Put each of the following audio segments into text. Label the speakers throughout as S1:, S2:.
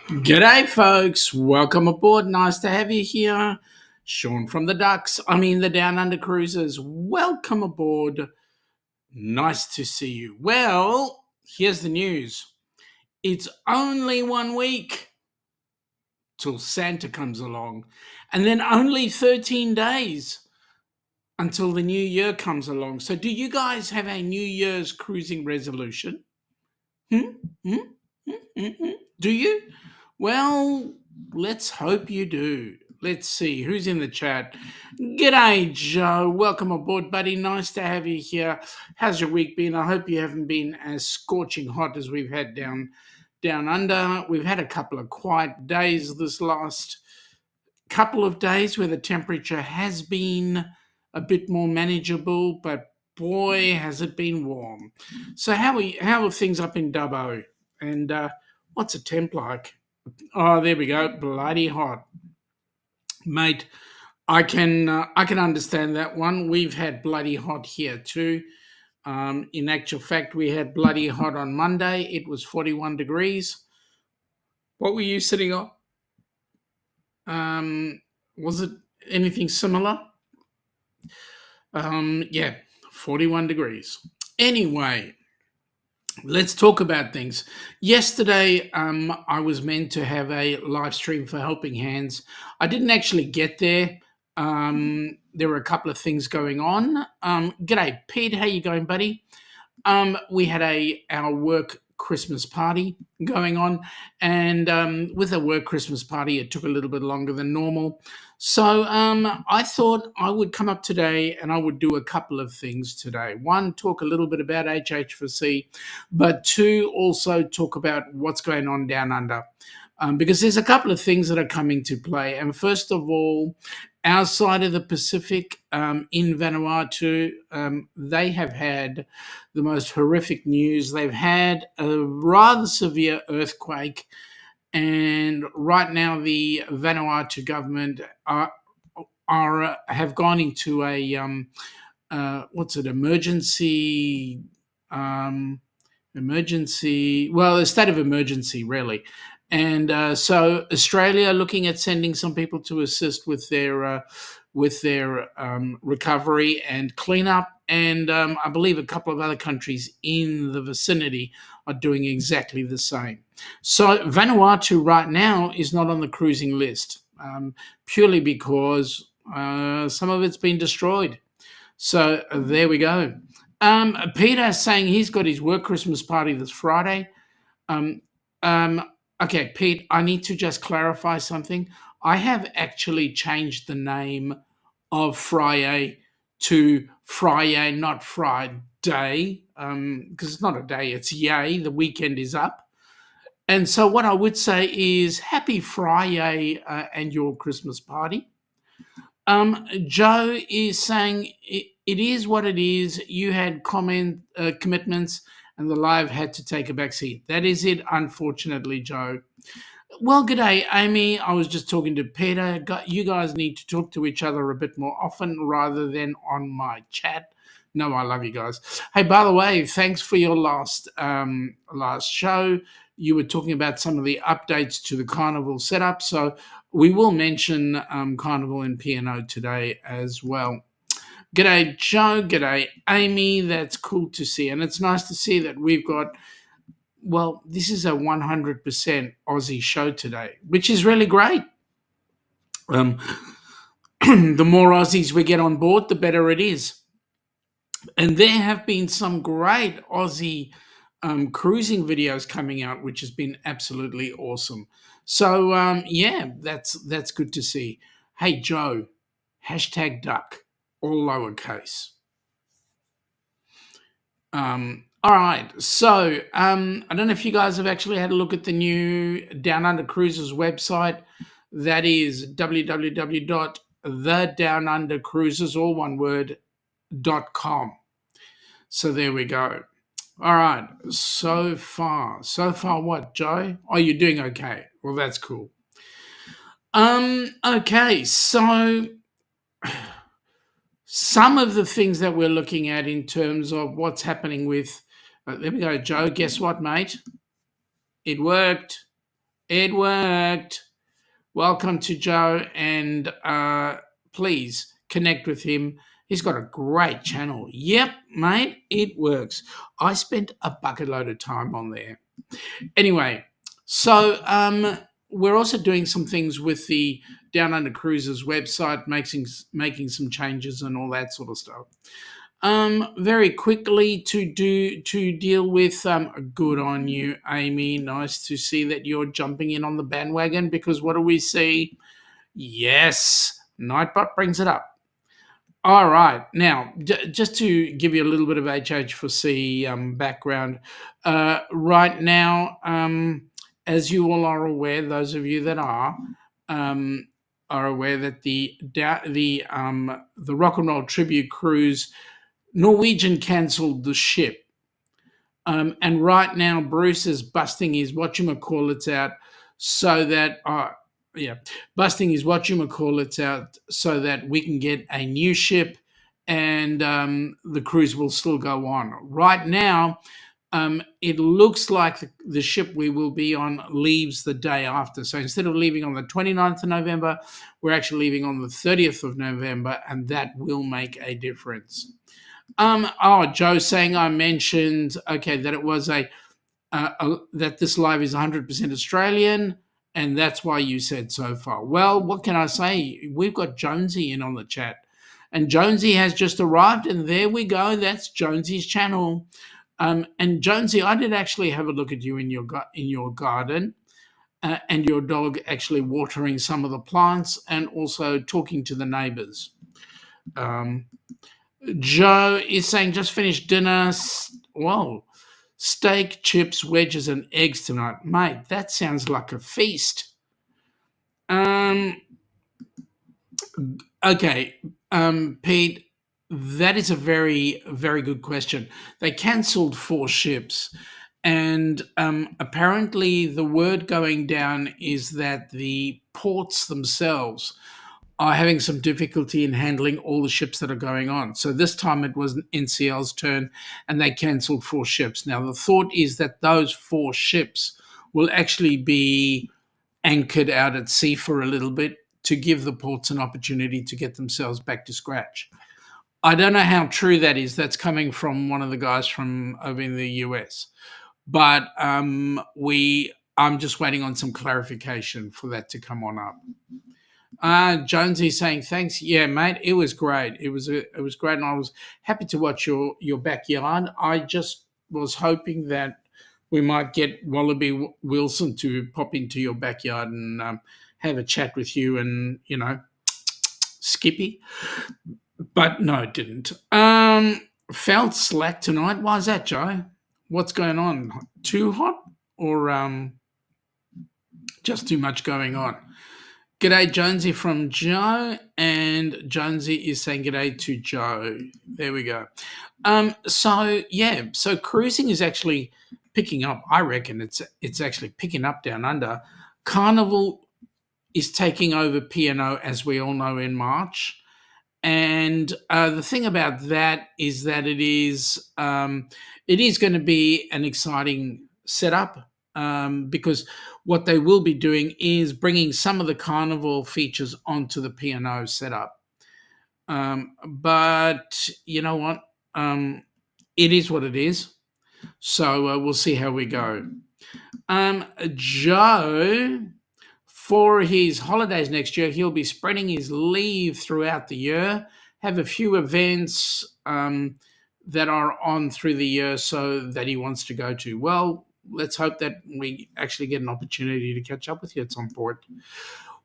S1: G'day, folks. Welcome aboard. Nice to have you here. Sean from the the Down Under Cruisers. Welcome aboard. Nice to see you. Well, here's the news. It's only 1 week till Santa comes along, and then only 13 days until the new year comes along. So, do you guys have a New Year's cruising resolution? Hmm? Hmm? Do you? Well, let's hope you do. Let's see who's in the chat. G'day, Joe. Welcome aboard, buddy. Nice to have you here. How's your week been? I hope you haven't been as scorching hot as we've had down under. We've had a couple of quiet days this last couple of days where the temperature has been a bit more manageable, but boy, has it been warm. So how are things up in Dubbo? And what's a temp like? Oh, there we go. Bloody hot, mate. I can understand that one. We've had bloody hot here too. In actual fact, we had bloody hot on Monday. It was 41 degrees. What were you sitting on? Was it anything similar? Yeah, 41 degrees. Anyway, let's talk about things. Yesterday, I was meant to have a live stream for Helping Hands. I didn't actually get there. There were a couple of things going on. G'day, Pete. How you going, buddy? We had our work Christmas party going on, and with a work Christmas party, it took a little bit longer than normal. So I thought I would come up today and I would do a couple of things today. One, talk a little bit about HH4C, but two, also talk about what's going on down under. Because there's a couple of things that are coming to play. And first of all, our side of the Pacific in Vanuatu, they have had the most horrific news. They've had a rather severe earthquake, and right now the Vanuatu government have gone into a emergency a state of emergency, really. And so Australia looking at sending some people to assist with their recovery and cleanup, and I believe a couple of other countries in the vicinity are doing exactly the same. So Vanuatu right now is not on the cruising list, purely because some of it's been destroyed. So there we go. Peter saying he's got his work Christmas party this Friday. Okay, Pete, I need to just clarify something. I have actually changed the name of Friday to Friday, not Friday, because it's not a day, it's yay, the weekend is up. And so what I would say is happy Friday and your Christmas party. Joe is saying it is what it is. You had commitments and the live had to take a back seat. That is it, unfortunately, Joe. Well, g'day, Amy. I was just talking to Peter. You guys need to talk to each other a bit more often rather than on my chat. No, I love you guys. Hey, by the way, thanks for your last show. You were talking about some of the updates to the Carnival setup, so we will mention Carnival and P&O today as well. G'day, Joe. G'day, Amy. That's cool to see. And it's nice to see that we've got, well, this is a 100% Aussie show today, which is really great. The more Aussies we get on board, the better it is. And there have been some great Aussie cruising videos coming out, which has been absolutely awesome. So, yeah, that's good to see. Hey, Joe, #duck. All lowercase. All right, so I don't know if you guys have actually had a look at the new Down Under Cruises website. That is www.thedownundercruises, all one word, .com. So there we go. All right, so far what, Joe? Oh, you're doing okay. Well, that's cool. Okay, so some of the things that we're looking at in terms of what's happening with, there we go, Joe, guess what, mate? It worked. It worked. Welcome to Joe, and please connect with him. He's got a great channel. Yep, mate, it works. I spent a bucket load of time on there. Anyway, so we're also doing some things with the Down Under Cruises website, making some changes and all that sort of stuff. Very quickly to deal with. Good on you, Amy. Nice to see that you're jumping in on the bandwagon, because what do we see? Yes, Nightbot brings it up. All right. Now, just to give you a little bit of HH4C background, right now, as you all are aware, those of you that are aware that the Rock and Roll Tribute Cruise, Norwegian cancelled the ship. And right now, Bruce is busting his whatchamacallits out so that busting his whatchamacallits out so that we can get a new ship, and the cruise will still go on. Right now, it looks like the ship we will be on leaves the day after. So instead of leaving on the 29th of November, we're actually leaving on the 30th of November, and that will make a difference. Joe saying I mentioned, that it was that this live is 100% Australian, and that's why you said so far. Well, what can I say? We've got Jonesy in on the chat, and Jonesy has just arrived, and there we go. That's Jonesy's channel. And Jonesy, I did actually have a look at you in your garden, and your dog actually watering some of the plants and also talking to the neighbours. Joe is saying, just finished dinner. Whoa, steak, chips, wedges, and eggs tonight. Mate, that sounds like a feast. Okay, Pete, that is a very, very good question. They cancelled 4 ships, and apparently the word going down is that the ports themselves are having some difficulty in handling all the ships that are going on. So this time it was NCL's turn, and they cancelled 4 ships. Now, the thought is that those 4 ships will actually be anchored out at sea for a little bit to give the ports an opportunity to get themselves back to scratch. I don't know how true that is. That's coming from one of the guys from over in the U.S. But I'm just waiting on some clarification for that to come on up. Jonesy saying thanks. Yeah, mate, it was great. It was great, and I was happy to watch your backyard. I just was hoping that we might get Wallaby Wilson to pop into your backyard and have a chat with you, and Skippy. But no, it didn't. Felt slack tonight. Why is that, Joe? What's going on? Too hot, or just too much going on? G'day, Jonesy from Joe, and Jonesy is saying g'day to Joe. There we go. So cruising is actually picking up. I reckon it's actually picking up down under. Carnival is taking over P&O, as we all know, in March. And the thing about that is that it is going to be an exciting setup. Because what they will be doing is bringing some of the carnival features onto the P&O setup. But you know what? It is what it is. So we'll see how we go. Joe, for his holidays next year, he'll be spreading his leave throughout the year, have a few events that are on through the year so that he wants to go to. Well, let's hope that we actually get an opportunity to catch up with you at some point.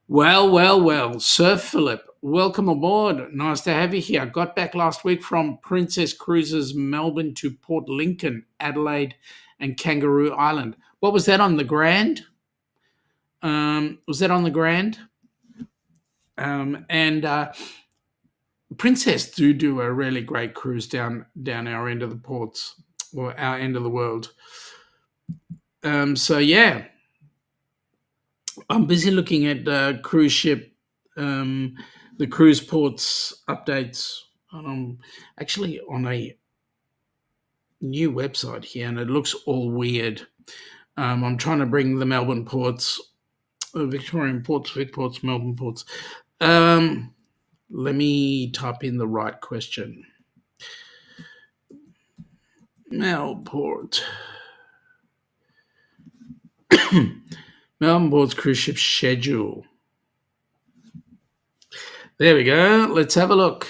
S1: Well, Sir Philip, welcome aboard. Nice to have you here. I got back last week from Princess Cruises Melbourne to Port Lincoln, Adelaide, and Kangaroo Island. What was that on the Grand? Was that on the Grand? And Princess do a really great cruise down our end of the ports, or our end of the world. So yeah, I'm busy looking at cruise ship, the cruise ports updates. I'm actually on a new website here, and it looks all weird. I'm trying to bring the Melbourne ports Victorian ports, Vic ports, Melbourne ports. Let me type in the right question. Melbourne port. Melbourne port's cruise ship schedule. There we go. Let's have a look.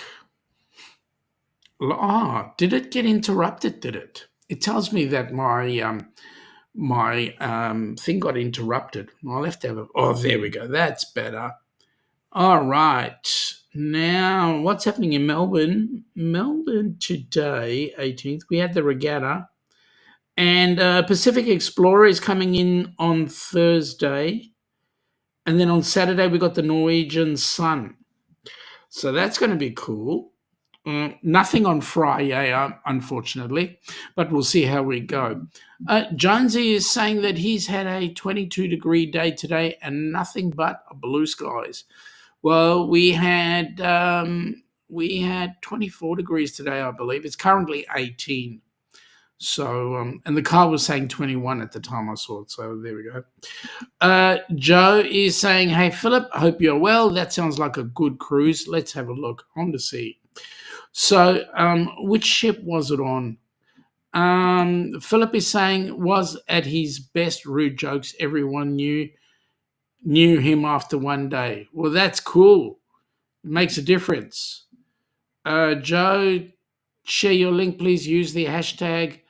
S1: Did it get interrupted? Did it? It tells me that my thing got interrupted. I'll have to have a. Oh, there we go. That's better. All right. Now, what's happening in Melbourne? Melbourne today, 18th, we had the regatta. And Pacific Explorer is coming in on Thursday. And then on Saturday, we got the Norwegian Sun. So that's going to be cool. Nothing on Friday, unfortunately, but we'll see how we go. Jonesy is saying that he's had a 22-degree day today and nothing but blue skies. Well, we had 24 degrees today, I believe. It's currently 18. So, and the car was saying 21 at the time I saw it. So there we go. Joe is saying, hey, Philip, I hope you're well. That sounds like a good cruise. Let's have a look on the sea. So, which ship was it on? Philip is saying was at his best. Rude jokes. Everyone knew him after one day. Well, that's cool. It makes a difference. Joe, share your link. Please use the hashtag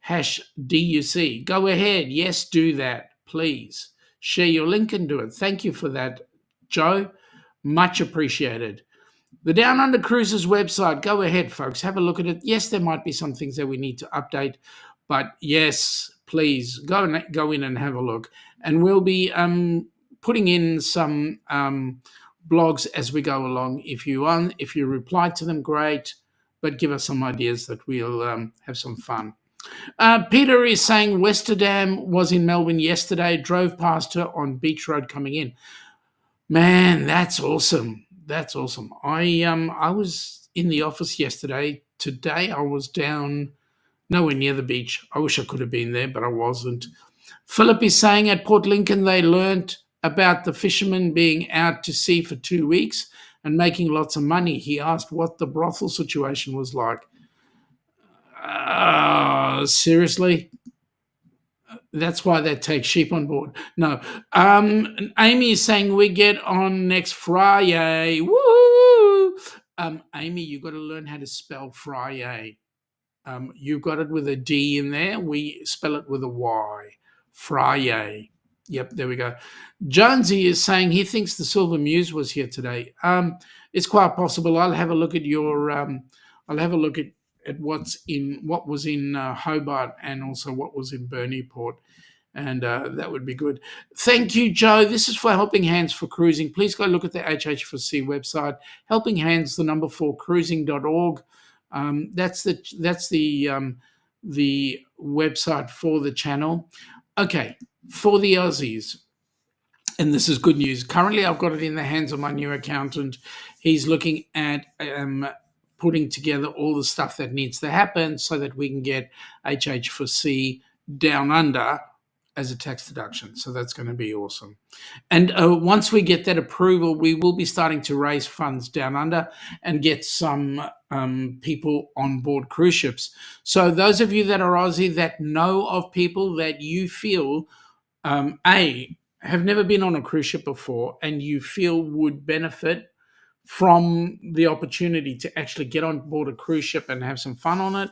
S1: #DUC. Go ahead. Yes, do that. Please share your link and do it. Thank you for that, Joe. Much appreciated. The Down Under Cruises website, go ahead, folks, have a look at it. Yes, there might be some things that we need to update, but yes, please go in and have a look. And we'll be putting in some blogs as we go along. If you reply to them, great, but give us some ideas that we'll have some fun. Peter is saying Westerdam was in Melbourne yesterday, drove past her on Beach Road coming in. Man, that's awesome. That's awesome. I was in the office yesterday. Today I was down nowhere near the beach. I wish I could have been there, but I wasn't. Philip is saying at Port Lincoln they learnt about the fishermen being out to sea for 2 weeks and making lots of money. He asked what the brothel situation was like. Seriously? That's why they take sheep on board. No. Amy is saying we get on next Friday. Woo! Amy, you've got to learn how to spell Friday. You've got it with a D in there. We spell it with a Y. Friday. Yep, there we go. Jonesy is saying he thinks the Silver Muse was here today. It's quite possible. I'll have a look at your. I'll have a look at what was in Hobart and also what was in Burnie-Port, and that would be good. Thank you, Joe. This is for Helping Hands for Cruising. Please go look at the HH4C website, Helping Hands, the number 4 cruising.org. That's the website for the channel. Okay, for the Aussies. And this is good news. Currently, I've got it in the hands of my new accountant. He's looking at putting together all the stuff that needs to happen so that we can get HH4C down under as a tax deduction. So that's going to be awesome. And once we get that approval, we will be starting to raise funds down under and get some people on board cruise ships. So those of you that are Aussie that know of people that you feel, have never been on a cruise ship before and you feel would benefit from the opportunity to actually get on board a cruise ship and have some fun on it,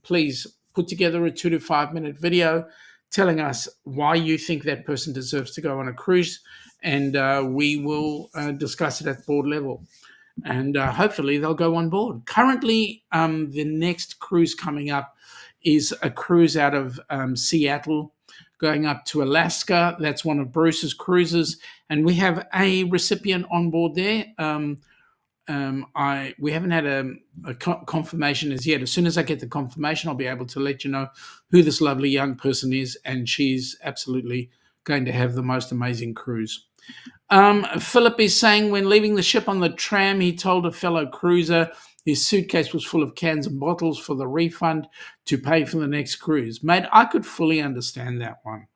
S1: please put together a 2 to 5 minute video telling us why you think that person deserves to go on a cruise, and we will discuss it at board level. And hopefully they'll go on board. Currently, the next cruise coming up is a cruise out of Seattle going up to Alaska. That's one of Bruce's cruises, and we have a recipient on board there. We haven't had a confirmation as yet. As soon as I get the confirmation, I'll be able to let you know who this lovely young person is, and she's absolutely going to have the most amazing cruise. Philip is saying when leaving the ship on the tram, he told a fellow cruiser his suitcase was full of cans and bottles for the refund to pay for the next cruise. Mate, I could fully understand that one.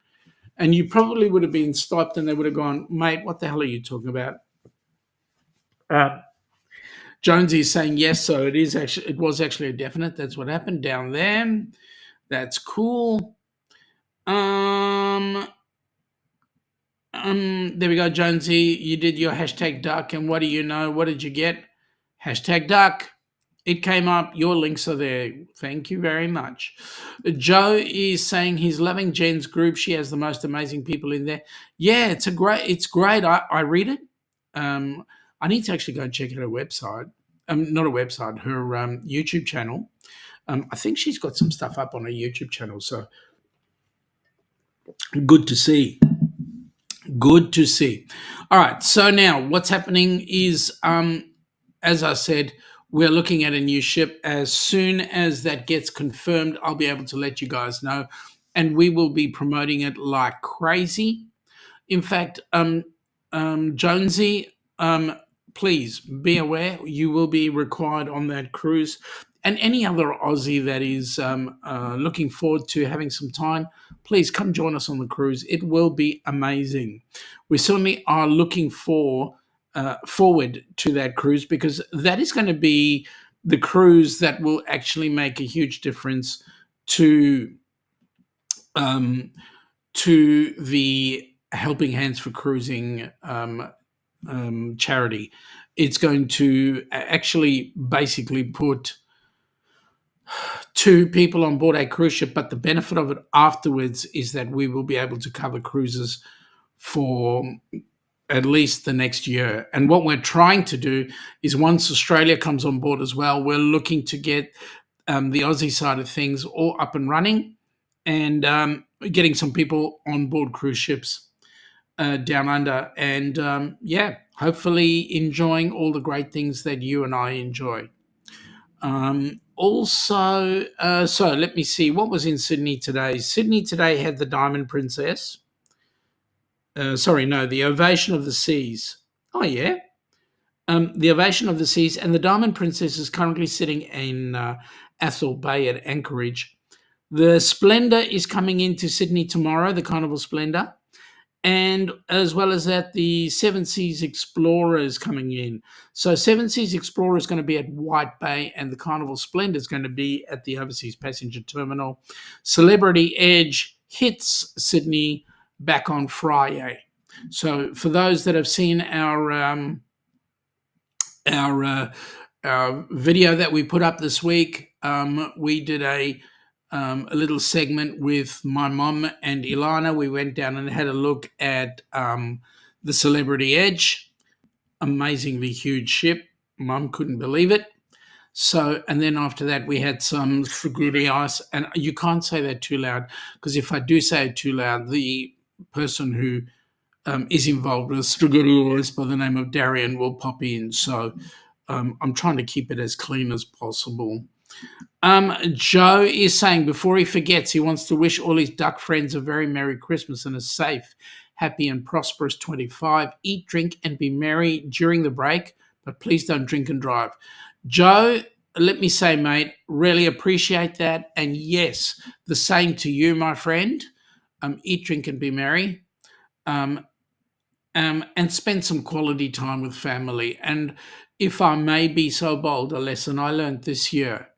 S1: And you probably would have been stopped and they would have gone, mate, what the hell are you talking about? Jonesy is saying yes, so it was actually a definite. That's what happened down there. That's cool. There we go, Jonesy. You did your hashtag duck, and what do you know? What did you get? Hashtag duck. It came up. Your links are there. Thank you very much. Joe is saying he's loving Jen's group. She has the most amazing people in there. Yeah, it's great. I read it. I need to actually go and check out her website. Not a website, her YouTube channel. I think she's got some stuff up on her YouTube channel. So good to see. Good to see. All right. So now what's happening is, as I said, we're looking at a new ship. As soon as that gets confirmed, I'll be able to let you guys know. And we will be promoting it like crazy. In fact, Jonesy, please be aware you will be required on that cruise. And any other Aussie that is looking forward to having some time, please come join us on the cruise. It will be amazing. We certainly are looking forward to that cruise, because that is going to be the cruise that will actually make a huge difference to the Helping Hands for Cruising charity. It's going to actually basically put 2 people on board a cruise ship, but the benefit of it afterwards is that we will be able to cover cruises for at least the next year. And what we're trying to do is, once Australia comes on board as well, we're looking to get the Aussie side of things all up and running, and getting some people on board cruise ships down under, and hopefully enjoying all the great things that you and I enjoy. So let me see what was in Sydney today. Sydney today had the Diamond Princess. The Ovation of the Seas. Oh yeah, the Ovation of the Seas, and the Diamond Princess is currently sitting in Athol Bay at Anchorage. The Splendor is coming into Sydney tomorrow, the Carnival Splendor. And as well as that, the Seven Seas Explorer is coming in. So Seven Seas Explorer is going to be at White Bay, and the Carnival Splendor is going to be at the Overseas Passenger Terminal. Celebrity Edge hits Sydney back on Friday. So for those that have seen our video that we put up this week, we did a little segment with my mom and Ilana. We went down and had a look at the Celebrity Edge. Amazingly huge ship. Mum couldn't believe it. So, and then after that, we had some spaghetti ice. And you can't say that too loud, because if I do say it too loud, the person who is involved with spaghetti ice by the name of Darian will pop in. So I'm trying to keep it as clean as possible. Joe is saying, before he forgets, he wants to wish all his duck friends a very Merry Christmas and a safe, happy and prosperous 25. Eat, drink and be merry during the break, but please don't drink and drive. Joe, let me say, mate, really appreciate that. And yes, the same to you, my friend. Eat, drink and be merry. And spend some quality time with family. And if I may be so bold, a lesson I learned this year,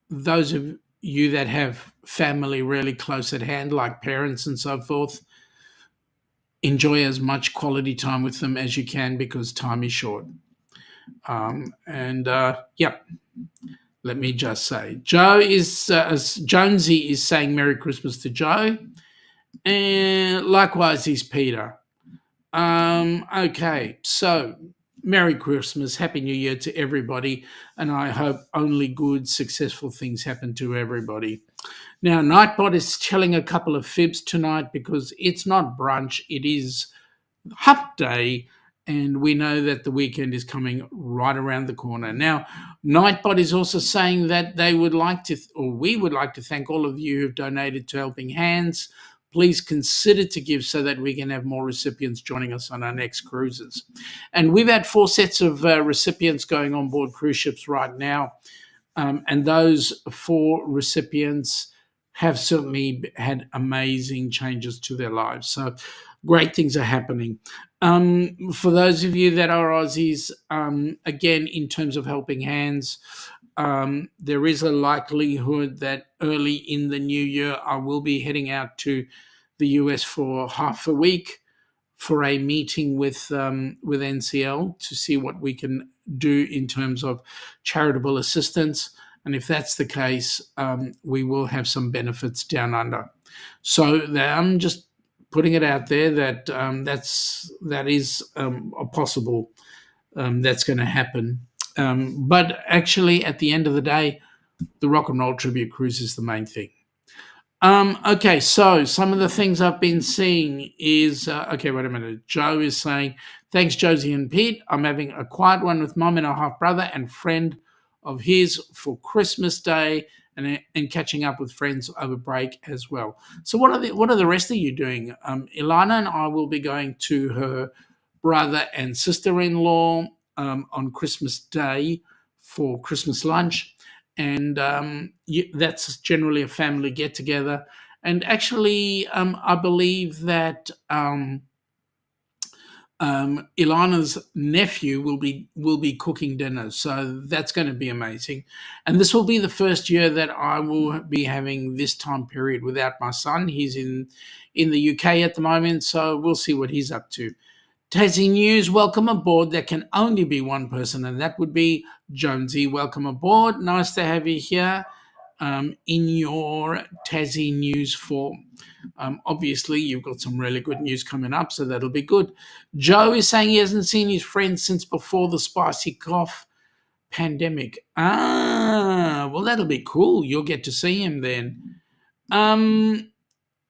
S1: those of you that have family really close at hand, like parents and so forth, enjoy as much quality time with them as you can, because time is short. Let me just say, Jonesy is saying Merry Christmas to Joe, and likewise is Peter. Okay, so Merry Christmas, Happy New Year to everybody, and I hope only good, successful things happen to everybody. Now, Nightbot is telling a couple of fibs tonight, because it's not brunch, it is hump day, and we know that the weekend is coming right around the corner. Now, Nightbot is also saying that we would like to thank all of you who've donated to Helping Hands. Please consider to give, so that we can have more recipients joining us on our next cruises. And we've had 4 sets of recipients going on board cruise ships right now. And those 4 recipients have certainly had amazing changes to their lives. So great things are happening. For those of you that are Aussies, again, in terms of helping hands, there is a likelihood that early in the new year I will be heading out to the US for half a week for a meeting with NCL to see what we can do in terms of charitable assistance. And if that's the case, we will have some benefits down under. So I'm just putting it out there that that is a possible that's going to happen. But actually, at the end of the day, the Rock and Roll Tribute Cruise is the main thing. Okay, so some of the things I've been seeing is okay, wait a minute. Joe is saying, thanks, Josie and Pete. I'm having a quiet one with Mum and a half brother and friend of his for Christmas Day, and catching up with friends over break as well. So what are the rest of you doing? Ilana and I will be going to her brother and sister-in-law on Christmas Day for Christmas lunch. And that's generally a family get together. And actually, I believe that Ilana's nephew will be cooking dinner, so that's going to be amazing. And this will be the first year that I will be having this time period without my son. He's in the UK at the moment, so we'll see what he's up to. Tassie News, welcome aboard. There can only be one person, and that would be Jonesy. Welcome aboard. Nice to have you here in your Tassie News form. Obviously, you've got some really good news coming up, so that'll be good. Joe is saying he hasn't seen his friends since before the spicy cough pandemic. Well, that'll be cool. You'll get to see him then.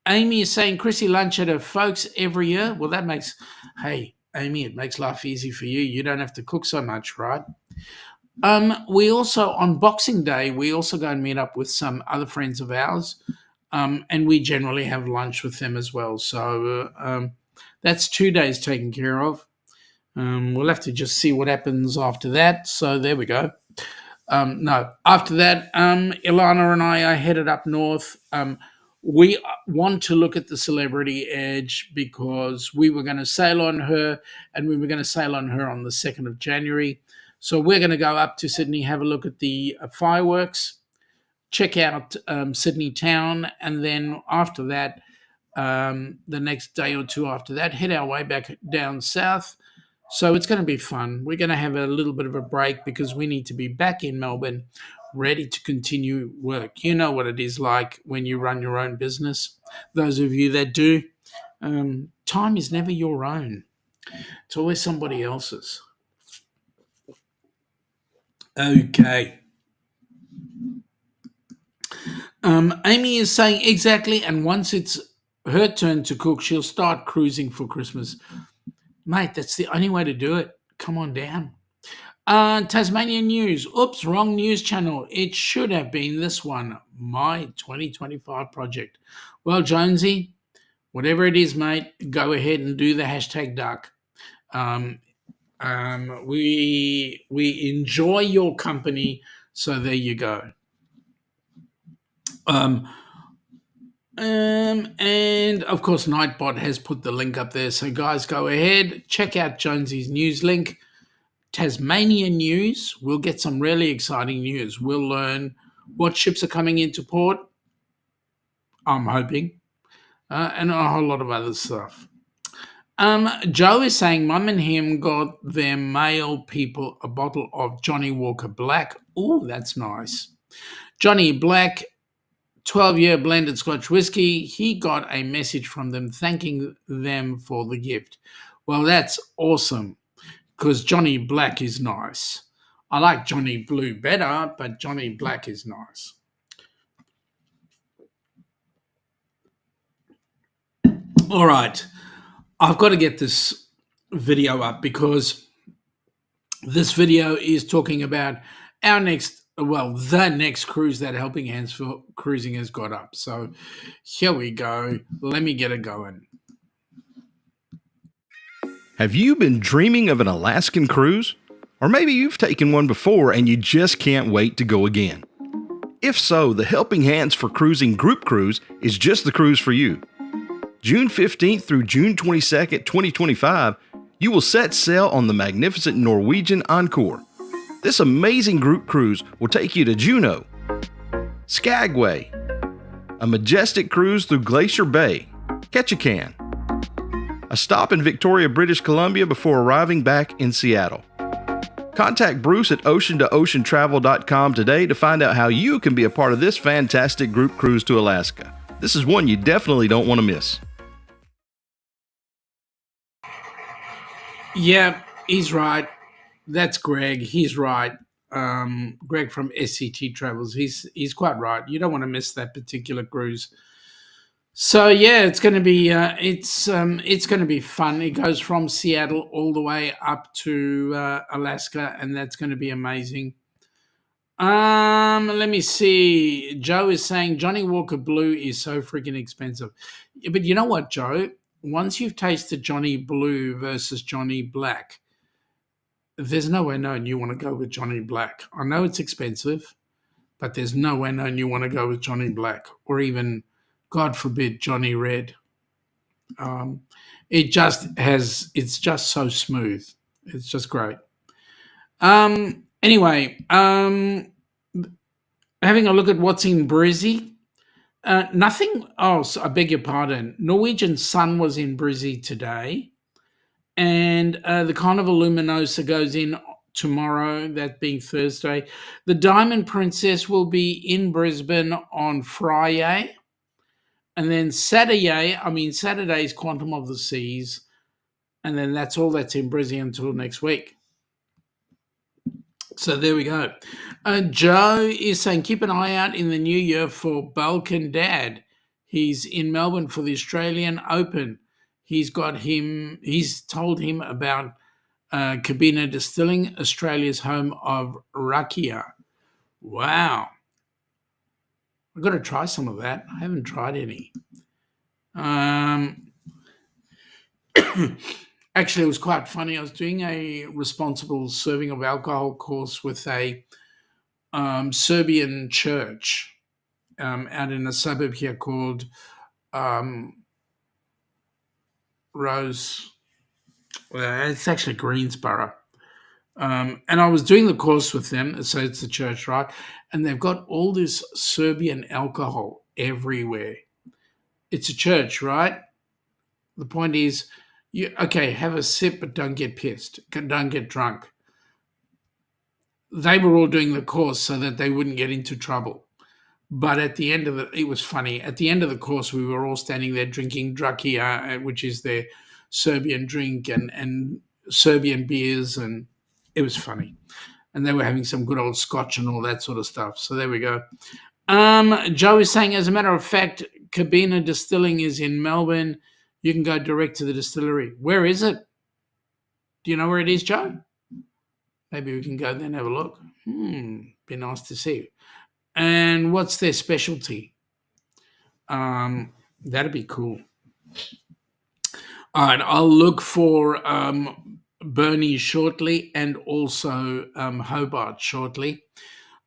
S1: Amy is saying Chrissy lunch at her folks every year. Well, hey, Amy, it makes life easy for you. You don't have to cook so much, right? We also, on Boxing Day, we also go and meet up with some other friends of ours, and we generally have lunch with them as well. So that's 2 days taken care of. We'll have to just see what happens after that. So there we go. After that, Ilana and I are headed up north. We want to look at the Celebrity Edge because we were going to sail on her, and we were going to sail on her on the 2nd of January. So we're going to go up to Sydney, have a look at the fireworks, check out Sydney town, and then after that, the next day or two after that, head our way back down south. So it's going to be fun. We're going to have a little bit of a break because we need to be back in Melbourne, ready to continue work. You know what it is like when you run your own business. Those of you that do, time is never your own. It's always somebody else's. Okay. Amy is saying exactly, and once it's her turn to cook, she'll start cruising for Christmas. Mate, that's the only way to do it. Come on down. Tasmanian News. Oops, wrong news channel. It should have been this one. My 2025 project. Well, Jonesy, whatever it is, mate, go ahead and do the hashtag duck. We enjoy your company, so there you go. And of course, Nightbot has put the link up there. So guys, go ahead, check out Jonesy's news link. Tasmania News. We'll get some really exciting news. We'll learn what ships are coming into port, I'm hoping, and a whole lot of other stuff. Joe is saying Mum and him got their male people a bottle of Johnny Walker Black. Oh, that's nice. Johnny Black, 12-year blended Scotch whiskey. He got a message from them thanking them for the gift. Well, that's awesome because Johnny Black is nice. I like Johnny Blue better, but Johnny Black is nice. All right. I've got to get this video up because this video is talking about the next cruise that Helping Hands for Cruising has got up. So here we go. Let me get it going.
S2: Have you been dreaming of an Alaskan cruise? Or maybe you've taken one before and you just can't wait to go again. If so, the Helping Hands for Cruising Group Cruise is just the cruise for you. June 15th through June 22nd, 2025, you will set sail on the magnificent Norwegian Encore. This amazing group cruise will take you to Juneau, Skagway, a majestic cruise through Glacier Bay, Ketchikan, a stop in Victoria, British Columbia before arriving back in Seattle. Contact Bruce at ocean2oceantravel.com today to find out how you can be a part of this fantastic group cruise to Alaska. This is one you definitely don't want to miss.
S1: Yeah, he's right. That's Greg. He's right. Greg from SCT Travels. He's quite right. You don't want to miss that particular cruise. So yeah, it's going to be it's going to be fun. It goes from Seattle all the way up to Alaska, and that's going to be amazing. Let me see. Joe is saying Johnny Walker Blue is so freaking expensive. Yeah, but you know what, Joe? Once you've tasted Johnny Blue versus Johnny Black, there's no way known you want to go with Johnny Black. I know it's expensive, but there's no way known you want to go with Johnny Black or even, God forbid, Johnny Red. It's just so smooth. It's just great. Anyway, having a look at what's in Brizzy. Nothing. Oh, so I beg your pardon. Norwegian Sun was in Brizzy today, and the Carnival Luminosa goes in tomorrow, that being Thursday. The Diamond Princess will be in Brisbane on Friday. And then Saturday's Quantum of the Seas. And then that's all that's in Brisbane until next week. So there we go. Joe is saying, keep an eye out in the new year for Balkan Dad. He's in Melbourne for the Australian Open. He's told him about Cabina Distilling, Australia's home of rakia. Wow. I've got to try some of that. I haven't tried any. Actually, it was quite funny. I was doing a responsible serving of alcohol course with a Serbian church out in a suburb here called Rose. Well, it's actually Greensboro. And I was doing the course with them, so it's the church, right? And they've got all this Serbian alcohol everywhere. It's a church, right? The point is, have a sip, but don't get pissed. Don't get drunk. They were all doing the course so that they wouldn't get into trouble. But at the end of it was funny. At the end of the course, we were all standing there drinking drakia, which is their Serbian drink, and Serbian beers, and it was funny. And they were having some good old scotch and all that sort of stuff. So there we go. Joe is saying, as a matter of fact, Cabina Distilling is in Melbourne. You can go direct to the distillery. Where is it? Do you know where it is, Joe? Maybe we can go there and have a look. Be nice to see. And what's their specialty? That'd be cool. All right, I'll look for Burnie shortly and also Hobart shortly.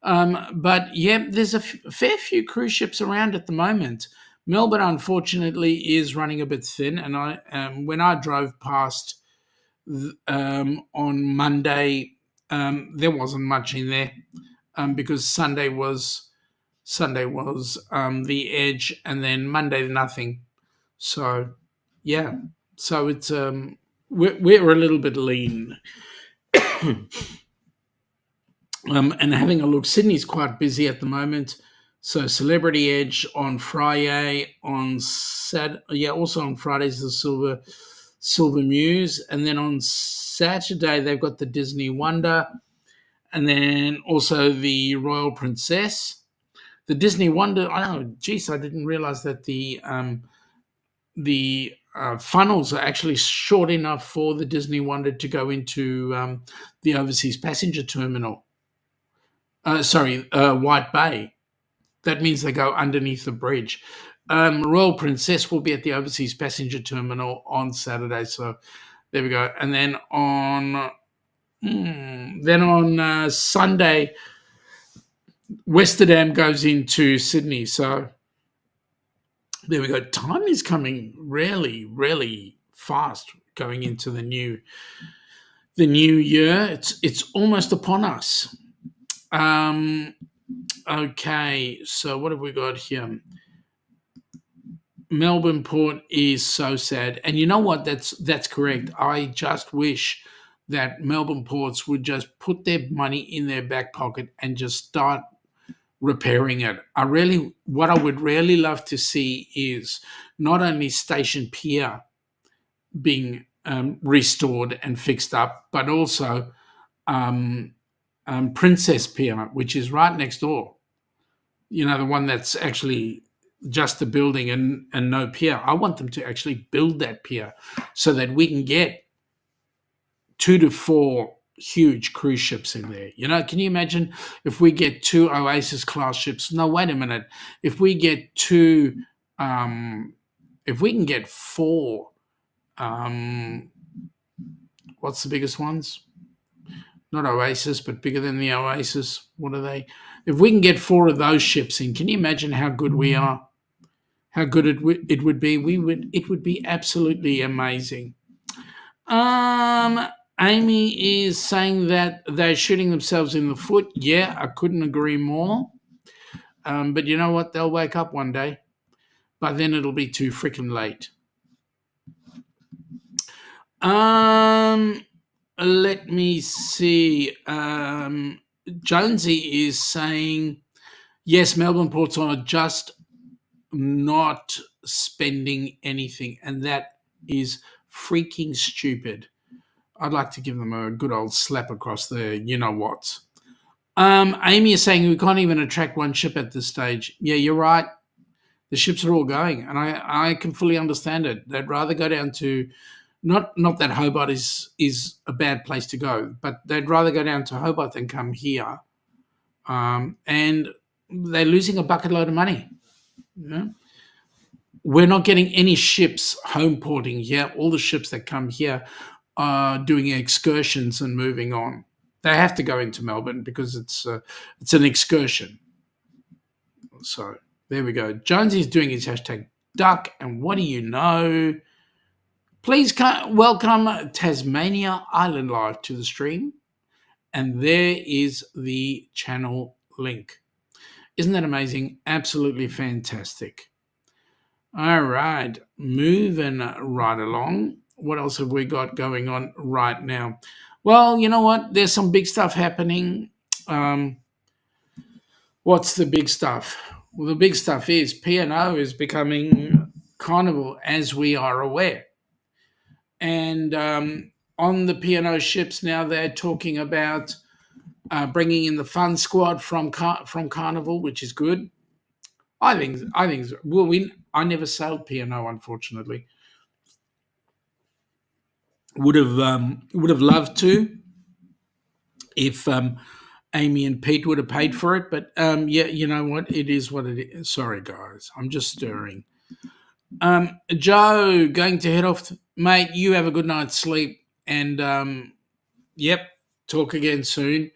S1: But yeah, there's a fair few cruise ships around at the moment. Melbourne, unfortunately, is running a bit thin. And when I drove past on Monday, there wasn't much in there because Sunday was the Edge, and then Monday nothing. So yeah, so it's we're a little bit lean. And having a look, Sydney's quite busy at the moment. So Celebrity Edge on Friday, also on Fridays the Silver Muse, and then on Saturday they've got the Disney Wonder, and then also the Royal Princess. The Disney Wonder, I didn't realize that the funnels are actually short enough for the Disney Wonder to go into the overseas passenger terminal. White Bay. That means they go underneath the bridge. Royal Princess will be at the overseas passenger terminal on Saturday. So there we go. And then on Sunday, Westerdam goes into Sydney. So there we go. Time is coming really, really fast going into the new year. It's almost upon us. Okay, so what have we got here? Melbourne Port is so sad, and you know what? That's correct. I just wish that Melbourne Ports would just put their money in their back pocket and just start repairing it. What I would really love to see is not only Station Pier being restored and fixed up, but also um, Princess Pier, which is right next door. You know, the one that's actually just a building and no pier. I want them to actually build that pier so that we can get 2 to 4 huge cruise ships in there. You know, can you imagine if we get 2 Oasis class ships? No, wait a minute. If we get 2, if we can get 4, what's the biggest ones? Not Oasis, but bigger than the Oasis. What are they? If we can get 4 of those ships in, can you imagine how good we are? How good it would be? It would be absolutely amazing. Amy is saying that they're shooting themselves in the foot. Yeah, I couldn't agree more. But you know what? They'll wake up one day. By then it'll be too freaking late. Let me see. Jonesy is saying, yes, Melbourne Ports are just not spending anything, and that is freaking stupid. I'd like to give them a good old slap across the you-know-what. Amy is saying we can't even attract one ship at this stage. Yeah, you're right. The ships are all going, and I can fully understand it. They'd rather go down to, not that Hobart is a bad place to go, but they'd rather go down to Hobart than come here. And they're losing a bucket load of money. Yeah. We're not getting any ships home porting here. All the ships that come here are doing excursions and moving on. They have to go into Melbourne because it's an excursion. So there we go. Jonesy's doing his hashtag duck, and what do you know? Please welcome Tasmania Island Live to the stream, and there is the channel link. Isn't that amazing? Absolutely fantastic. All right, moving right along. What else have we got going on right now? Well, you know what? There's some big stuff happening. What's the big stuff? Well, the big stuff is P&O is becoming Carnival, as we are aware. And on the P&O ships now, they're talking about bringing in the fun squad from Carnival, which is good. I think we'll win. I never sailed P&O, unfortunately. Would have loved to if Amy and Pete would have paid for it, but yeah, you know what? It is what it is. Sorry, guys, I'm just stirring. Joe, going to head off, mate. You have a good night's sleep, and yep, talk again soon.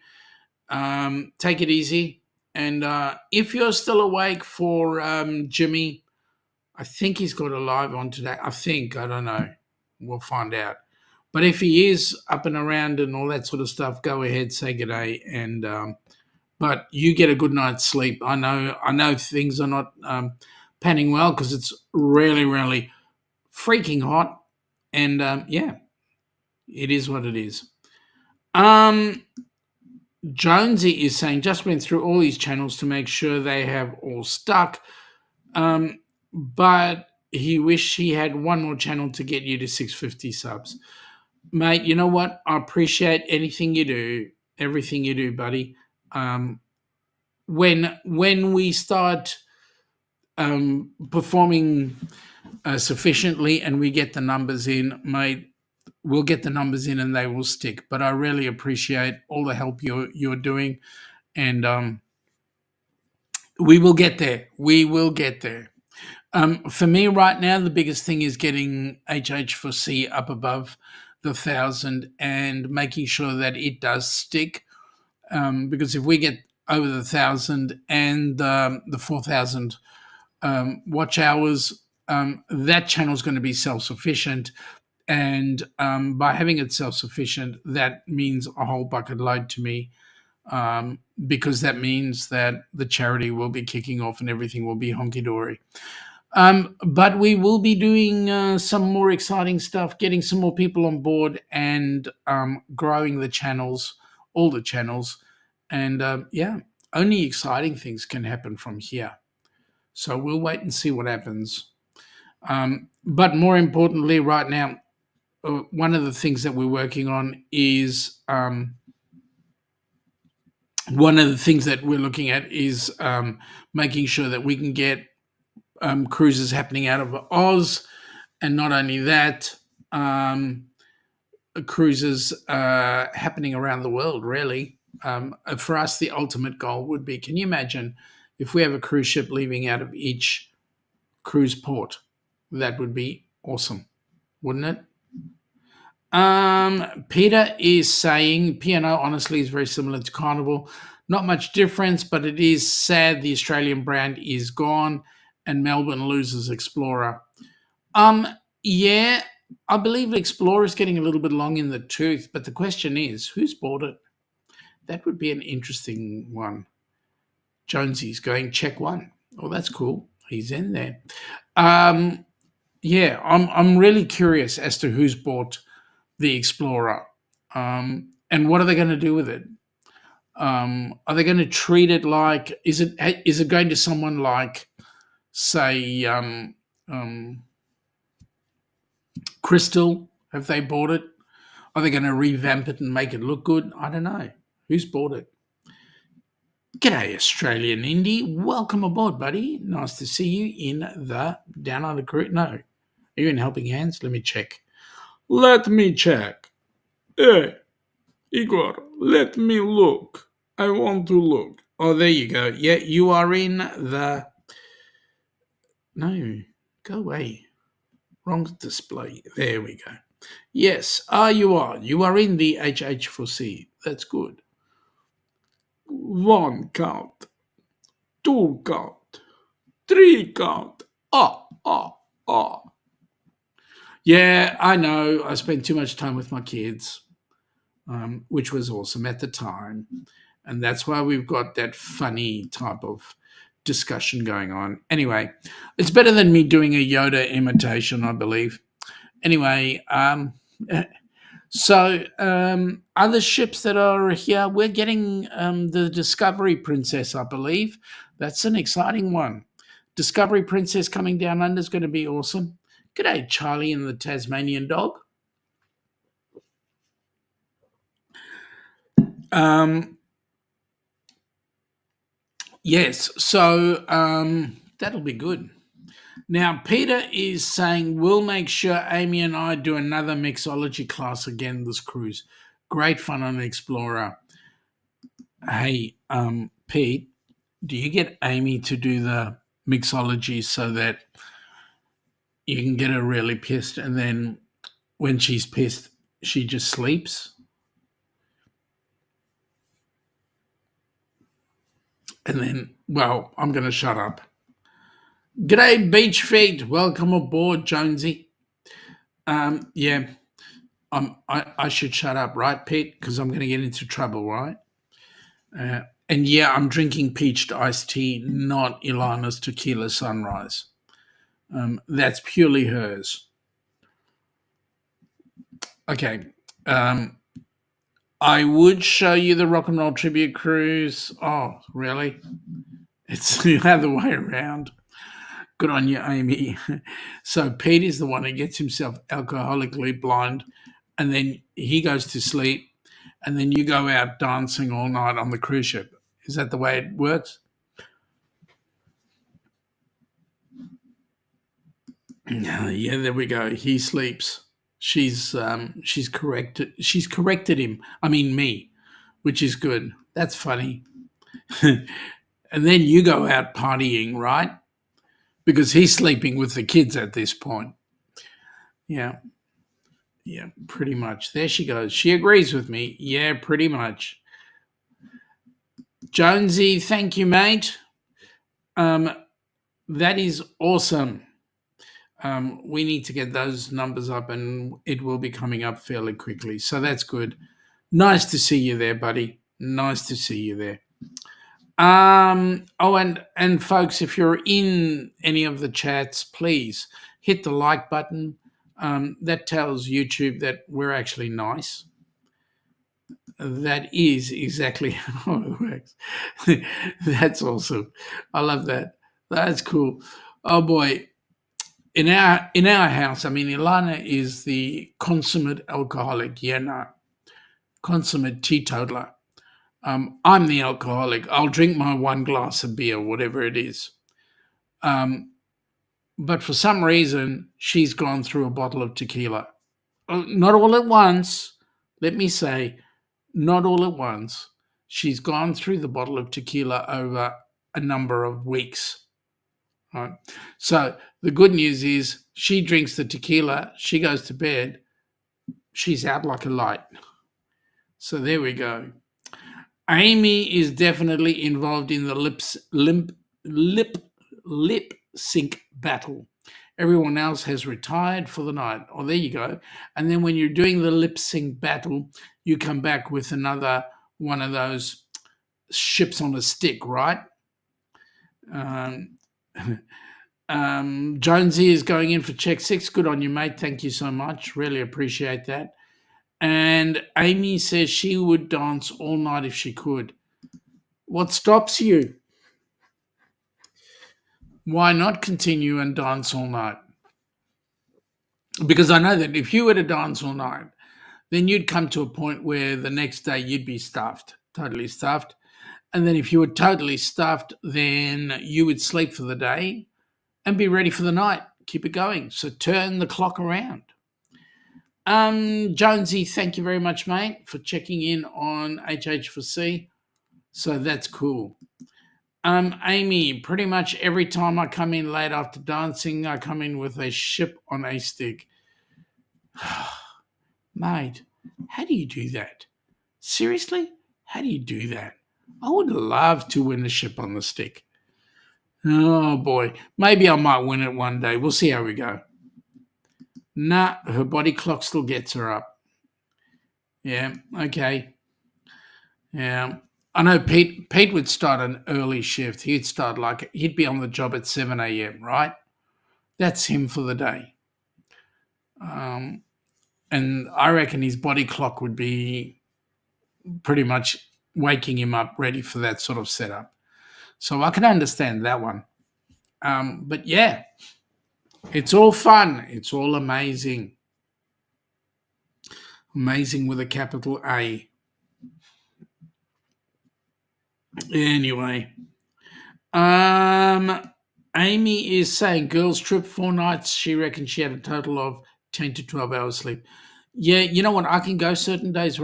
S1: Take it easy, and if you're still awake for Jimmy, I think he's got a live on today. I don't know. We'll find out. But if he is up and around and all that sort of stuff, go ahead, say good day, and but you get a good night's sleep. I know things are not panning well because it's really, really freaking hot, and yeah, it is what it is. Jonesy is saying just went through all these channels to make sure they have all stuck, but he wished he had one more channel to get you to 650 subs. Mate, you know what? I appreciate anything you do, everything you do, buddy. When we start performing sufficiently and we get the numbers in, mate, we'll get the numbers in and they will stick. But I really appreciate all the help you're doing, and we will get there. We will get there. For me right now, the biggest thing is getting HH4C up above the 1,000 and making sure that it does stick. Because if we get over the 1,000 and the 4,000 watch hours, that channel is going to be self-sufficient. And by having it self-sufficient, that means a whole bucket load to me, because that means that the charity will be kicking off and everything will be honky-dory. But we will be doing some more exciting stuff, getting some more people on board and growing the channels, all the channels. And only exciting things can happen from here. So we'll wait and see what happens. But more importantly, right now, one of the things that we're working on is making sure that we can get cruises happening out of Oz, and not only that, cruises happening around the world, really. For us, the ultimate goal would be, can you imagine if we have a cruise ship leaving out of each cruise port? That would be awesome, wouldn't it? Peter is saying P&O honestly is very similar to Carnival. Not much difference, but it is sad the Australian brand is gone and Melbourne loses Explorer. Yeah, I believe Explorer is getting a little bit long in the tooth, but the question is, who's bought it? That would be an interesting one. Jonesy's going check one. Oh, that's cool. He's in there. Yeah, I'm really curious as to who's bought the Explorer, and what are they going to do with it? Are they going to treat it like? Is it going to someone like, say, Crystal? Have they bought it? Are they going to revamp it and make it look good? I don't know. Who's bought it? G'day, Australian Indie. Welcome aboard, buddy. Nice to see you in the Down Under Cruise. No, are you in Helping Hands? Let me check. Hey, Igor, let me look. I want to look. Oh, there you go. Yeah, you are in the... No, go away. Wrong display. There we go. Yes, you are. You are in the HH4C. That's good. 1 count. 2 count. 3 count. Yeah, I know. I spent too much time with my kids, which was awesome at the time. And that's why we've got that funny type of discussion going on. Anyway, it's better than me doing a Yoda imitation, I believe. Anyway, so other ships that are here, we're getting the Discovery Princess, I believe. That's an exciting one. Discovery Princess coming down under is going to be awesome. G'day, Charlie and the Tasmanian dog. Yes, so that'll be good. Now, Peter is saying, we'll make sure Amy and I do another mixology class again this cruise. Great fun on Explorer. Hey, Pete, do you get Amy to do the mixology so that you can get her really pissed, and then when she's pissed, she just sleeps? And then, well, I'm going to shut up. G'day, Beach Feet. Welcome aboard, Jonesy. Yeah, I should shut up, right, Pete? Because I'm going to get into trouble, right? And yeah, I'm drinking peached iced tea, not Ilana's tequila sunrise. That's purely hers. Okay. I would show you the Rock and Roll Tribute Cruise. Oh, really? It's the other way around. Good on you, Amy. So Pete is the one who gets himself alcoholically blind, and then he goes to sleep, and then you go out dancing all night on the cruise ship. Is that the way it works? Yeah, there we go. He sleeps. She's corrected him. I mean me, which is good. That's funny. And then you go out partying, right? Because he's sleeping with the kids at this point. Yeah, pretty much. There she goes. She agrees with me. Yeah, pretty much. Jonesy, thank you, mate. That is awesome. We need to get those numbers up, and it will be coming up fairly quickly. So that's good. Nice to see you there, buddy. Nice to see you there. Oh, and folks, if you're in any of the chats, please hit the like button. That tells YouTube that we're actually nice. That is exactly how it works. That's awesome. I love that. That's cool. Oh boy. In our house, I mean, Ilana is the consummate alcoholic. Yeah, no, consummate teetotaler. I'm the alcoholic. I'll drink my one glass of beer, whatever it is. But for some reason, she's gone through a bottle of tequila. Not all at once. Let me say, not all at once. She's gone through the bottle of tequila over a number of weeks. Right. So the good news is she drinks the tequila, she goes to bed, she's out like a light. So there we go. Amy is definitely involved in the lip sync battle. Everyone else has retired for the night. Oh, there you go. And then when you're doing the lip sync battle, you come back with another one of those ships on a stick, right? Jonesy is going in for check 6. Good on you, mate. Thank you so much. Really appreciate that. And Amy says she would dance all night if she could. What stops you? Why not continue and dance all night? Because I know that if you were to dance all night, then you'd come to a point where the next day you'd be stuffed, totally stuffed. And then if you were totally stuffed, then you would sleep for the day and be ready for the night. Keep it going. So turn the clock around. Jonesy, thank you very much, mate, for checking in on HH4C. So that's cool. Amy, pretty much every time I come in late after dancing, I come in with a ship on a stick. Mate, how do you do that? Seriously? How do you do that? I would love to win a ship on the stick. Oh boy, maybe I might win it one day. We'll see how we go. Nah, her body clock still gets her up. Yeah, okay. Yeah, I know Pete would start an early shift. He'd be on the job at 7 a.m., right? That's him for the day. And I reckon his body clock would be pretty much waking him up ready for that sort of setup. So I can understand that one. But yeah, it's all fun. It's all amazing. Amazing with a capital A. Anyway, Amy is saying girls trip 4 nights. She reckons she had a total of 10 to 12 hours sleep. Yeah, you know what? I can go certain days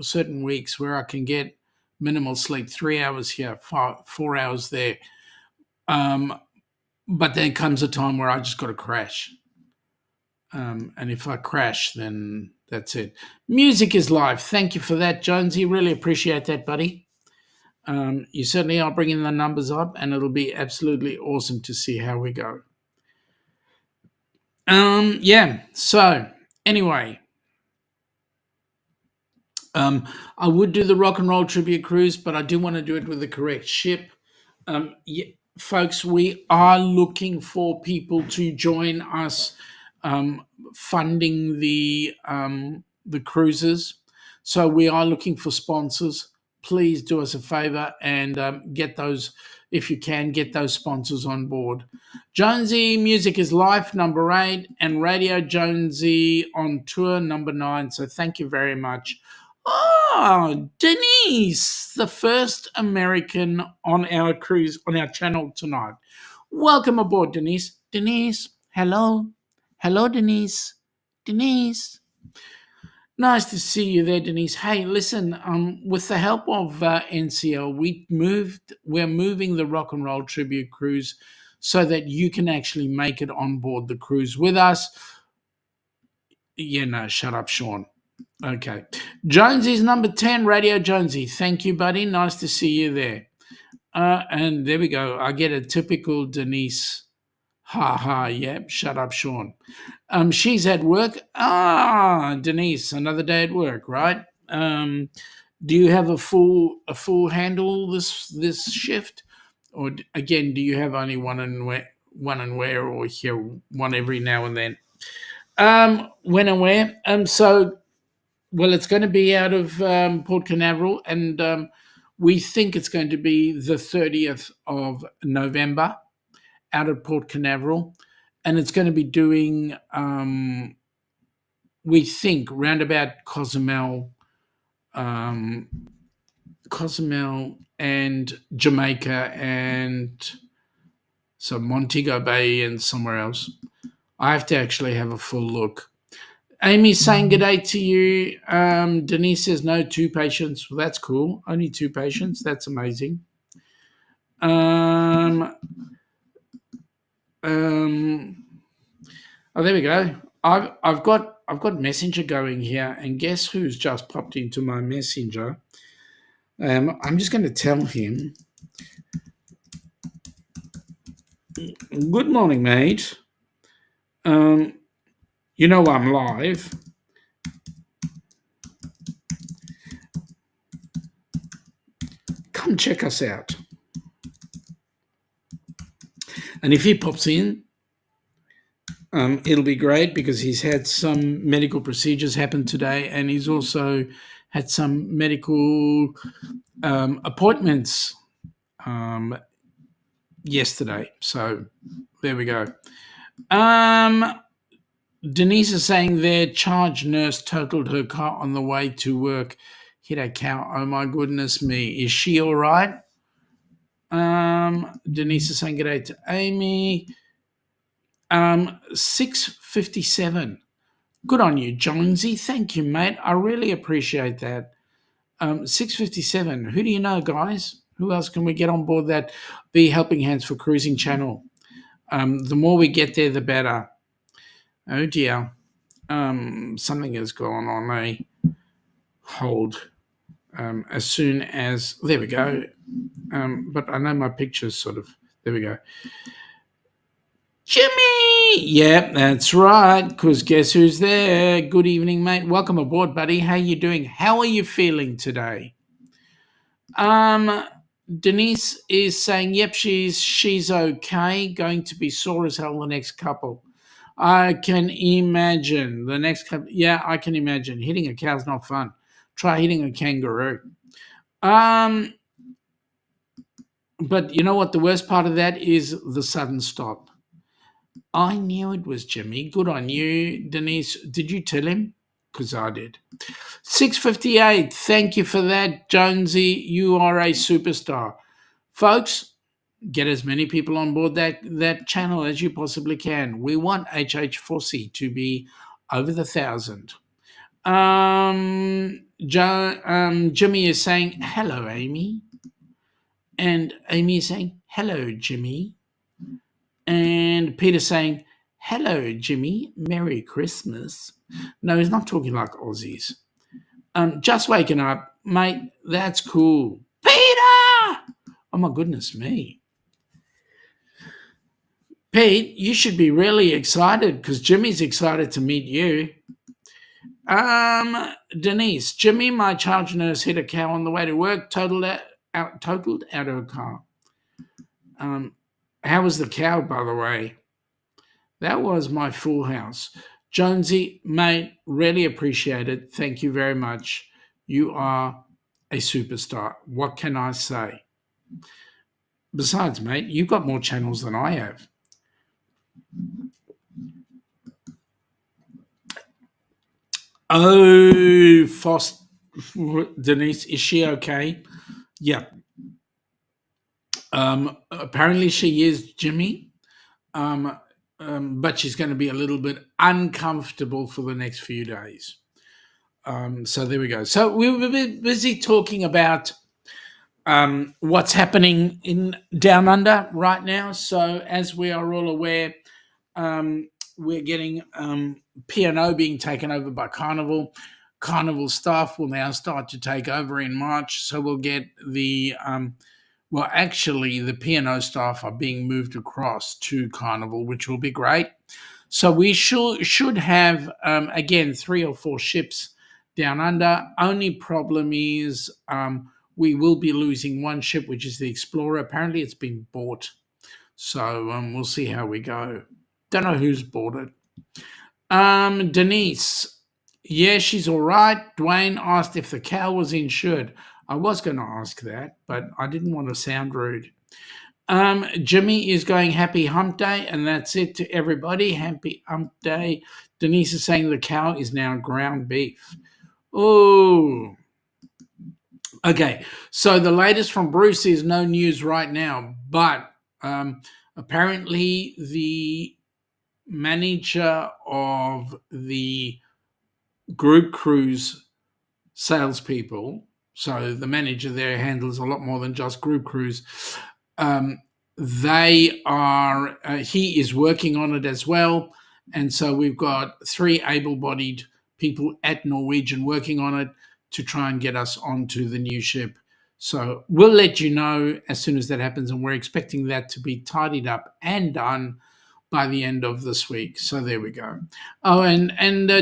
S1: certain weeks where I can get minimal sleep, 3 hours here, 4 hours there. But there comes a time where I just got to crash. And if I crash, then that's it. Music is live. Thank you for that, Jonesy. Really appreciate that, buddy. You certainly are bringing the numbers up, and it'll be absolutely awesome to see how we go. Yeah, so anyway, I would do the Rock and Roll Tribute Cruise, but I do want to do it with the correct ship. Yeah, folks, we are looking for people to join us funding the cruises. So we are looking for sponsors. Please do us a favor and get those, if you can, get those sponsors on board. Jonesy, Music is Life, number 8, and Radio Jonesy on tour, number 9. So thank you very much. Oh, Denise, the first American on our cruise, on our channel tonight. Welcome aboard, Denise. Denise, hello. Hello, Denise. Denise. Nice to see you there, Denise. Hey, listen, with the help of NCL, we're moving the Rock and Roll Tribute Cruise so that you can actually make it on board the cruise with us. Yeah, no, shut up, Sean. Okay. Jonesy's number 10, Radio Jonesy. Thank you, buddy. Nice to see you there. And there we go. I get a typical Denise. Ha ha. Yep. Shut up, Sean. She's at work. Denise, another day at work, right? Do you have a full handle this shift, or again, do you have only one and where, or here one every now and then? When and where? So well, it's going to be out of Port Canaveral, and we think it's going to be the 30th of November out of Port Canaveral, and it's going to be doing we think roundabout um, Cozumel and Jamaica, and so Montego Bay and somewhere else. I have to actually have a full look. Amy's saying good day to you. Denise says no, 2 patients. Well, that's cool. Only 2 patients. That's amazing. Oh, there we go. I've got Messenger going here, and guess who's just popped into my Messenger? I'm just going to tell him. Good morning, mate. You know I'm live. Come check us out. And if he pops in, it'll be great because he's had some medical procedures happen today, and he's also had some medical appointments yesterday. So there we go. Denise is saying their charge nurse totaled her car on the way to work. Hit a cow. Oh my goodness me. Is she all right? Denise is saying good day to Amy. 6:57. Good on you, Jonesy. Thank you, mate. I really appreciate that. 6:57. Who do you know, guys? Who else can we get on board that Be Helping Hands for Cruising channel? The more we get there, the better. Oh dear. Something is going on. Hold. As soon as there we go. But I know my picture's sort of there we go. Jimmy! Yep, that's right, because guess who's there? Good evening, mate. Welcome aboard, buddy. How you doing? How are you feeling today? Denise is saying, yep, she's okay. Going to be sore as hell the next couple. I can imagine the next couple. Yeah, I can imagine. Hitting a cow's not fun. Try hitting a kangaroo. But you know what? The worst part of that is the sudden stop. I knew it was Jimmy. Good on you, Denise. Did you tell him? Because I did. 6:58. Thank you for that, Jonesy. You are a superstar. Folks, get as many people on board that channel as you possibly can. We want HH4C to be over the 1,000. Jimmy is saying, hello, Amy. And Amy is saying, hello, Jimmy. And Peter's saying, hello, Jimmy. Merry Christmas. No, he's not talking like Aussies. Just waking up, mate. That's cool. Peter! Oh, my goodness me. Pete, you should be really excited because Jimmy's excited to meet you. Denise, Jimmy, my charge nurse, hit a cow on the way to work, totaled out of her car. How was the cow, by the way? That was my full house. Jonesy, mate, really appreciate it. Thank you very much. You are a superstar. What can I say? Besides, mate, you've got more channels than I have. Oh, Denise, is she okay? Yeah. Apparently she is, Jimmy. But she's going to be a little bit uncomfortable for the next few days. So there we go. So we were a bit busy talking about what's happening in Down Under right now. So as we are all aware, we're getting P&O being taken over by Carnival. Carnival staff will now start to take over in March. So we'll get the Well, actually, the P&O staff are being moved across to Carnival, which will be great. So we should have again 3 or 4 ships down under. Only problem is we will be losing one ship, which is the Explorer. Apparently, it's been bought, so we'll see how we go. Don't know who's bought it. Denise, yeah, she's all right. Dwayne asked if the cow was insured. I was going to ask that, but I didn't want to sound rude. Jimmy is going happy hump day, and that's it to everybody. Happy hump day. Denise is saying the cow is now ground beef. Oh, okay. So the latest from Bruce is no news right now, but apparently the manager of the group cruise salespeople, so the manager there handles a lot more than just group cruise. They are, he is working on it as well. And so we've got 3 able-bodied people at Norwegian working on it to try and get us onto the new ship. So we'll let you know as soon as that happens. And we're expecting that to be tidied up and done by the end of this week. So there we go. Oh, and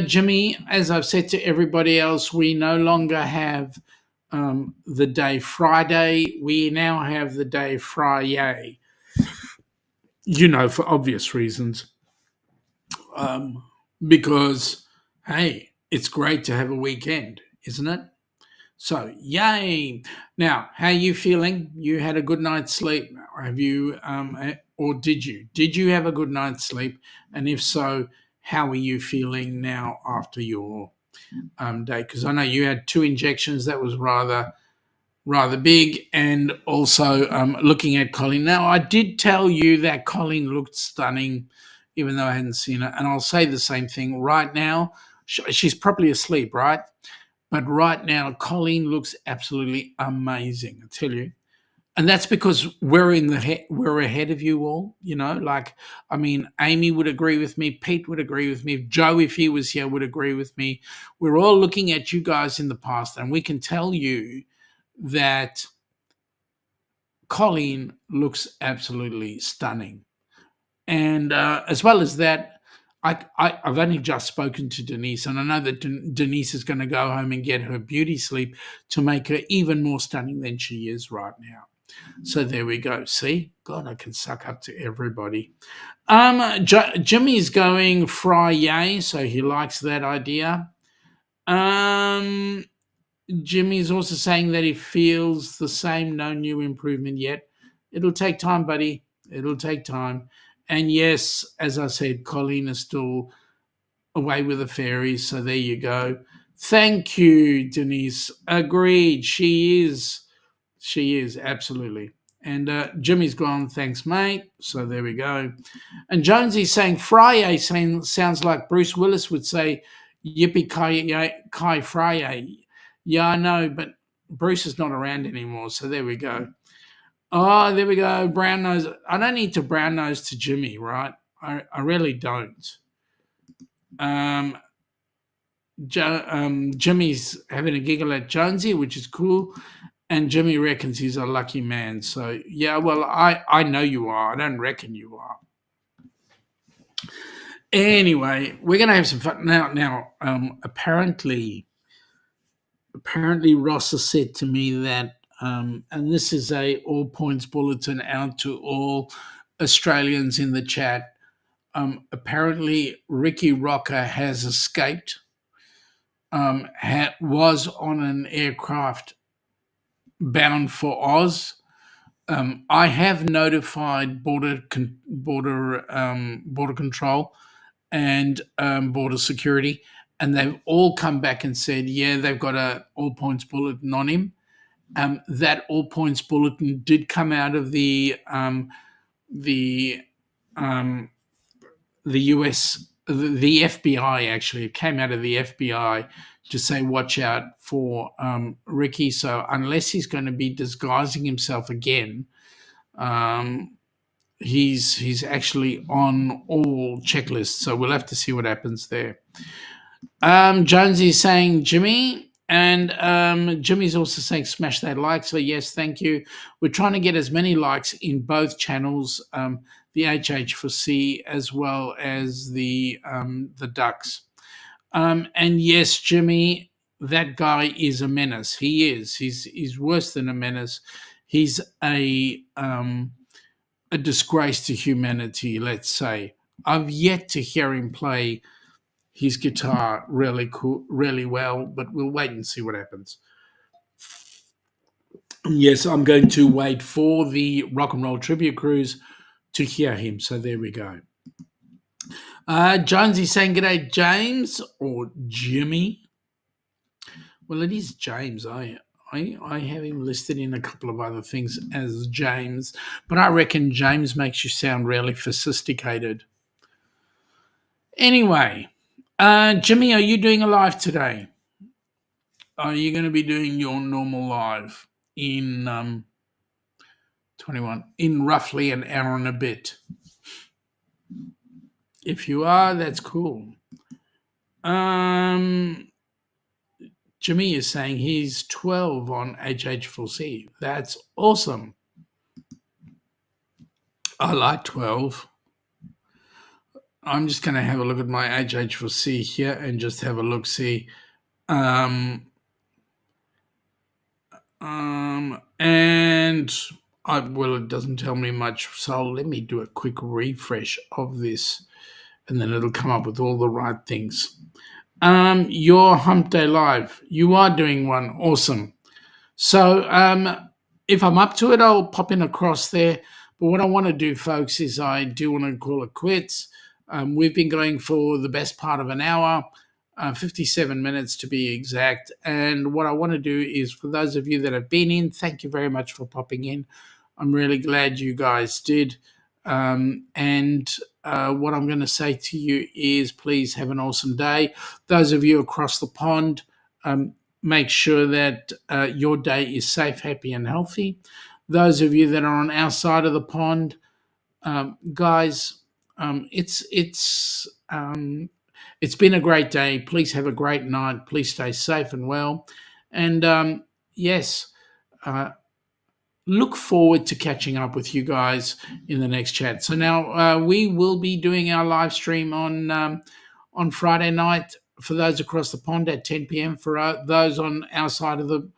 S1: Jimmy, as I've said to everybody else, we no longer have the day Friday. We now have the day Friday, for obvious reasons. Because, hey, it's great to have a weekend, isn't it? So, yay. Now, how are you feeling? You had a good night's sleep. Have you, or did you? Did you have a good night's sleep? And if so, how are you feeling now after your day? Because I know you had 2 injections. That was rather big. And also looking at Colleen. Now, I did tell you that Colleen looked stunning, even though I hadn't seen her. And I'll say the same thing right now. She's probably asleep, right? But right now, Colleen looks absolutely amazing, I tell you. And that's because we're ahead of you all, Amy would agree with me. Pete would agree with me. Joe, if he was here, would agree with me. We're all looking at you guys in the past, and we can tell you that Colleen looks absolutely stunning. And as well as that, I've only just spoken to Denise, and I know that Denise is going to go home and get her beauty sleep to make her even more stunning than she is right now. So there we go. See? God, I can suck up to everybody. Jimmy's going Friday, so he likes that idea. Jimmy's also saying that he feels the same, no new improvement yet. It'll take time, buddy. It'll take time. And yes, as I said, Colleen is still away with the fairies, so there you go. Thank you, Denise. Agreed. She is, absolutely. And Jimmy's gone, thanks, mate. So there we go. And Jonesy's saying Friday sounds like Bruce Willis would say, yippee-ki-yay, Friday. Yeah, I know, but Bruce is not around anymore, so there we go. Oh, there we go. Brown nose. I don't need to brown nose to Jimmy, right? I really don't. Jimmy's having a giggle at Jonesy, which is cool. And Jimmy reckons he's a lucky man. So, yeah, well, I know you are. I don't reckon you are. Anyway, we're going to have some fun. Now, apparently Ross has said to me that, and this is a all points bulletin out to all Australians in the chat. Apparently, Ricky Rocker has escaped. Was on an aircraft bound for Oz. I have notified border control and border security, and they've all come back and said, yeah, they've got a all points bulletin on him. That all points bulletin did come out of the U.S. the FBI. Actually, it came out of the FBI to say watch out for Ricky. So unless he's going to be disguising himself again, he's actually on all checklists. So we'll have to see what happens there. Jonesy is saying, Jimmy, And Jimmy's also saying smash that like. So yes, thank you. We're trying to get as many likes in both channels, the HH4C as well as the Ducks. And yes, Jimmy, that guy is a menace. He is. He's worse than a menace. He's a disgrace to humanity. Let's say. I've yet to hear him play his guitar really cool, really well, but we'll wait and see what happens. Yes, I'm going to wait for the Rock and Roll Tribute Cruise to hear him. So there we go. Jonesy saying g'day, James or Jimmy. Well, it is James. I have him listed in a couple of other things as James, but I reckon James makes you sound really sophisticated. Anyway, Jimmy, are you doing a live today? Are you going to be doing your normal live in 21 in roughly an hour and a bit? If you are, that's cool. Jimmy is saying he's 12 on HH4C. That's awesome. I like 12. I'm just going to have a look at my HH4C here and just have a look, see. And it doesn't tell me much, so let me do a quick refresh of this, and then it'll come up with all the right things. Your Hump Day Live, you are doing one, awesome. So if I'm up to it, I'll pop in across there. But what I want to do, folks, is I do want to call it quits. We've been going for the best part of an hour, 57 minutes to be exact. And what I want to do is, for those of you that have been in, thank you very much for popping in. I'm really glad you guys did. What I'm going to say to you is please have an awesome day. Those of you across the pond, make sure that your day is safe, happy, and healthy. Those of you that are on our side of the pond, guys, it's been a great day. Please have a great night. Please stay safe and well. And yes, look forward to catching up with you guys in the next chat. So now we will be doing our live stream on Friday night for those across the pond at 10 p.m. For those on our side of the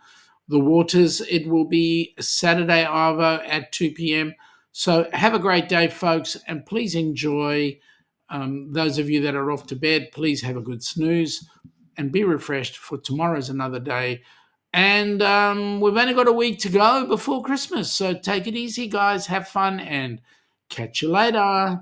S1: waters, it will be Saturday Arvo at 2 p.m. So have a great day, folks, and please enjoy. Those of you that are off to bed, please have a good snooze and be refreshed, for tomorrow's another day. And we've only got a week to go before Christmas. So take it easy, guys. Have fun and catch you later.